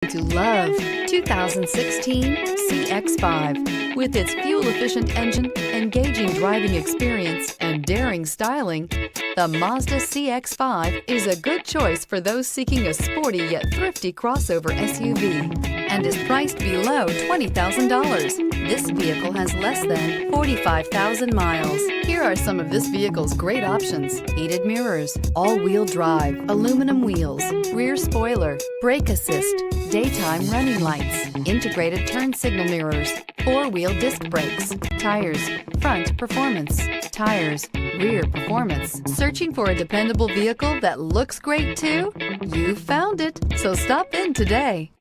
To love 2016 CX-5. With its fuel-efficient engine, engaging driving experience, and daring styling, the Mazda CX-5 is a good choice for those seeking a sporty yet thrifty crossover SUV and is priced below $20,000. This vehicle has less than 45,000 miles. Here are some of this vehicle's great options: heated mirrors, all-wheel drive, aluminum wheels, rear spoiler, brake assist, daytime running lights, integrated turn signal mirrors, four-wheel disc brakes, tires, front performance, tires, rear performance. Searching for a dependable vehicle that looks great too? You found it, so stop in today.